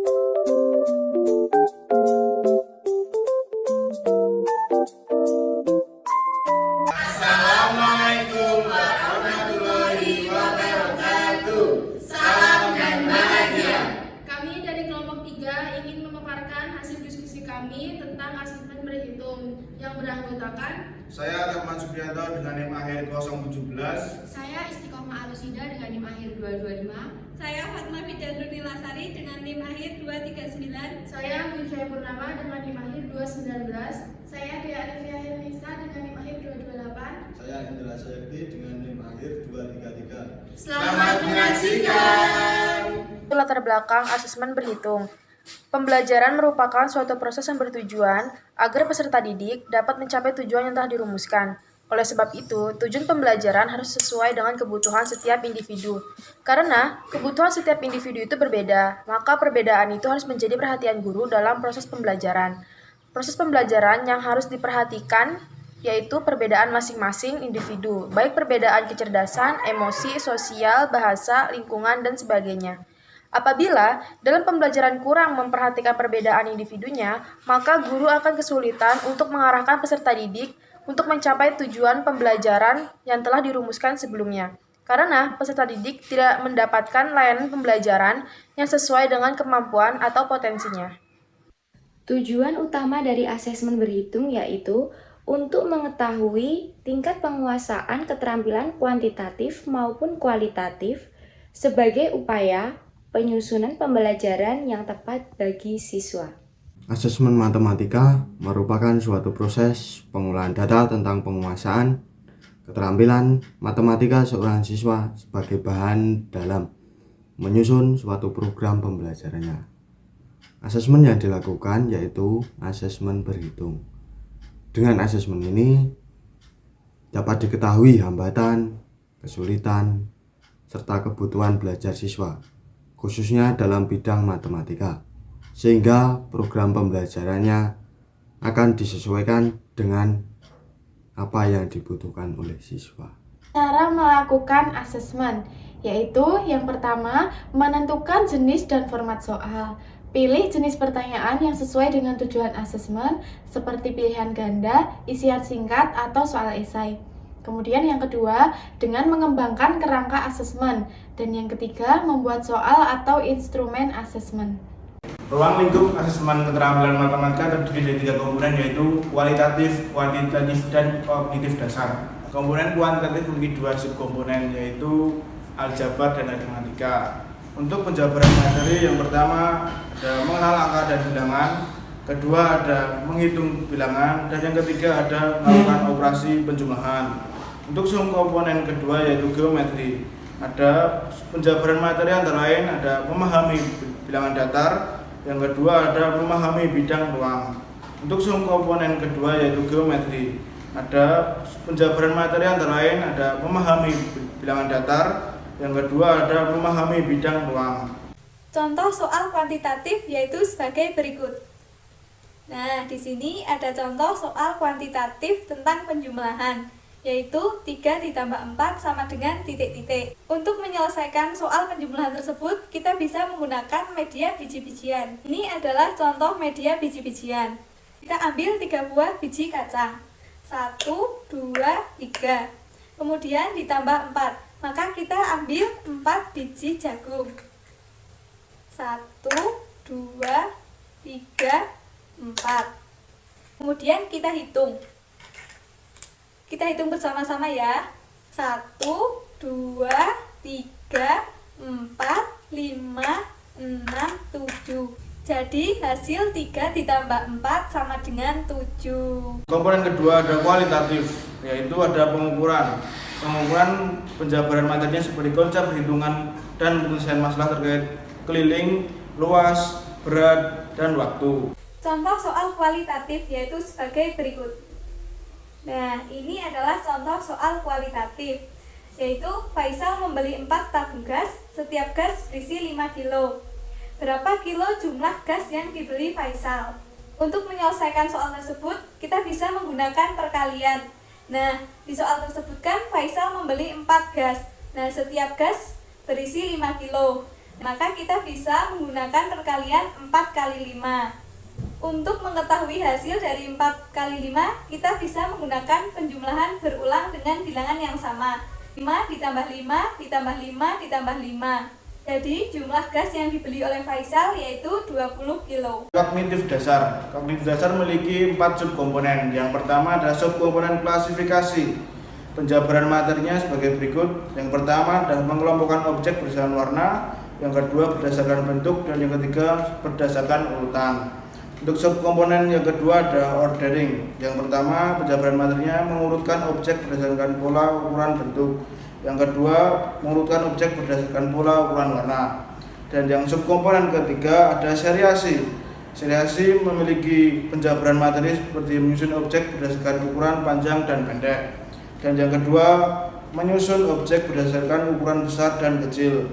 Assalamualaikum warahmatullahi wabarakatuh. Salam dan bahagia. Kami dari kelompok 3 ingin memaparkan hasil diskusi kami tentang asesmen berhitung yang beranggotakan Saya Rahman Supriyanto dengan NIM akhir 017. saya Istiqomah Alusida dengan NIM akhir 225. Saya Fatma Fidandruni Lasari dengan NIM akhir 239. Saya Wijaya Purnama dengan NIM akhir 219. Saya Dea Alivia Helisa dengan NIM akhir 228. Saya Indra Sayakti dengan NIM akhir 233. Selamat menyaksikan. Latar belakang asesmen berhitung. Pembelajaran merupakan suatu proses yang bertujuan agar peserta didik dapat mencapai tujuan yang telah dirumuskan. Oleh sebab itu, tujuan pembelajaran harus sesuai dengan kebutuhan setiap individu. Karena kebutuhan setiap individu itu berbeda, maka perbedaan itu harus menjadi perhatian guru dalam proses pembelajaran. Proses pembelajaran yang harus diperhatikan yaitu perbedaan masing-masing individu, baik perbedaan kecerdasan, emosi, sosial, bahasa, lingkungan, dan sebagainya. Apabila dalam pembelajaran kurang memperhatikan perbedaan individunya, maka guru akan kesulitan untuk mengarahkan peserta didik untuk mencapai tujuan pembelajaran yang telah dirumuskan sebelumnya. Karena peserta didik tidak mendapatkan layanan pembelajaran yang sesuai dengan kemampuan atau potensinya. Tujuan utama dari asesmen berhitung yaitu untuk mengetahui tingkat penguasaan keterampilan kuantitatif maupun kualitatif sebagai upaya penyusunan pembelajaran yang tepat bagi siswa. Asesmen matematika merupakan suatu proses pengolahan data tentang penguasaan keterampilan matematika seorang siswa sebagai bahan dalam menyusun suatu program pembelajarannya. Asesmen yang dilakukan yaitu asesmen berhitung. Dengan asesmen ini dapat diketahui hambatan, kesulitan, serta kebutuhan belajar siswa, khususnya dalam bidang matematika, sehingga program pembelajarannya akan disesuaikan dengan apa yang dibutuhkan oleh siswa. Cara melakukan asesmen yaitu yang pertama, menentukan jenis dan format soal. Pilih jenis pertanyaan yang sesuai dengan tujuan asesmen seperti pilihan ganda, isian singkat, atau soal esai. Kemudian yang kedua, dengan mengembangkan kerangka asesmen. Dan yang ketiga, membuat soal atau instrumen asesmen. Ruang lingkup asesmen keterampilan matematika terdiri dari 3 komponen yaitu kualitatif, kuantitatif, dan kognitif dasar. Komponen kuantitatif memiliki 2 subkomponen yaitu aljabar dan aritmatika. Untuk penjabaran materi yang pertama ada mengenal angka dan bilangan, kedua ada menghitung bilangan, dan yang ketiga ada melakukan operasi penjumlahan. Untuk subkomponen kedua yaitu geometri, ada penjabaran materi antara lain ada memahami bilangan datar, yang kedua ada memahami bidang ruang. Untuk subkomponen kedua yaitu geometri, ada penjabaran materi antara lain ada memahami bilangan datar, yang kedua ada memahami bidang ruang. Contoh soal kuantitatif yaitu sebagai berikut. Nah, di sini ada contoh soal kuantitatif tentang penjumlahan, yaitu 3 ditambah 4 sama dengan titik-titik. Untuk menyelesaikan soal penjumlahan tersebut, kita bisa menggunakan media biji-bijian. Ini adalah contoh media biji-bijian. Kita ambil 3 buah biji kacang. 1, 2, 3. Kemudian ditambah 4. Maka kita ambil 4 biji jagung. 1, 2, 3, 4. Kemudian kita hitung. Kita hitung bersama-sama ya. 1, 2, 3, 4, 5, 6, 7. Jadi hasil 3 ditambah 4 sama dengan 7. Komponen kedua ada kualitatif, yaitu ada pengukuran. Pengukuran penjabaran materinya seperti konsep perhitungan dan penyelesaian masalah terkait keliling, luas, berat, dan waktu. Contoh soal kualitatif yaitu sebagai berikut. Nah, ini adalah contoh soal kualitatif, yaitu Faisal membeli 4 tabung gas, setiap gas berisi 5 kilo. Berapa kilo jumlah gas yang dibeli Faisal? Untuk menyelesaikan soal tersebut, kita bisa menggunakan perkalian. Nah, di soal tersebut kan Faisal membeli 4 gas. Nah, setiap gas berisi 5 kilo. Maka kita bisa menggunakan perkalian 4 kali 5. Untuk mengetahui hasil dari 4 kali 5, kita bisa menggunakan penjumlahan berulang dengan bilangan yang sama. 5 ditambah 5 ditambah 5 ditambah 5. Jadi jumlah gas yang dibeli oleh Faisal yaitu 20 kilo. Kognitif dasar. Kognitif dasar memiliki 4 subkomponen. Yang pertama adalah subkomponen klasifikasi. Penjabaran materinya sebagai berikut. Yang pertama adalah mengelompokkan objek berdasarkan warna. Yang kedua berdasarkan bentuk. Dan yang ketiga berdasarkan urutan. Untuk subkomponen yang kedua ada ordering. Yang pertama penjabaran materinya mengurutkan objek berdasarkan pola, ukuran, bentuk. Yang kedua mengurutkan objek berdasarkan pola, ukuran, warna. Dan yang subkomponen ketiga ada seriasi. Seriasi memiliki penjabaran materi seperti menyusun objek berdasarkan ukuran panjang dan pendek. Dan yang kedua menyusun objek berdasarkan ukuran besar dan kecil.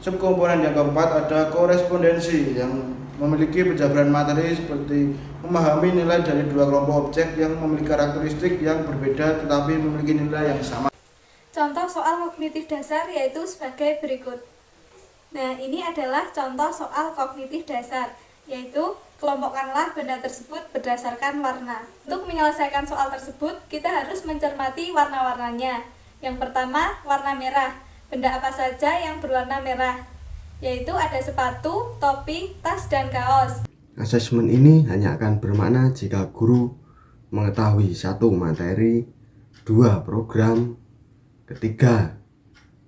Subkomponen yang keempat ada korespondensi yang memiliki penjabaran materi seperti memahami nilai dari dua kelompok objek yang memiliki karakteristik yang berbeda tetapi memiliki nilai yang sama. Contoh soal kognitif dasar yaitu sebagai berikut. Nah, ini adalah contoh soal kognitif dasar, yaitu kelompokkanlah benda tersebut berdasarkan warna. Untuk menyelesaikan soal tersebut, kita harus mencermati warna-warnanya. Yang pertama, warna merah. Benda apa saja yang berwarna merah? Yaitu ada sepatu, topi, tas, dan kaos. Asesmen ini hanya akan bermakna jika guru mengetahui 1. Materi, 2. Program, ketiga,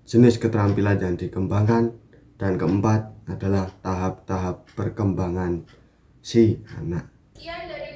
jenis keterampilan yang dikembangkan, dan keempat adalah tahap-tahap perkembangan si anak. Sekian dari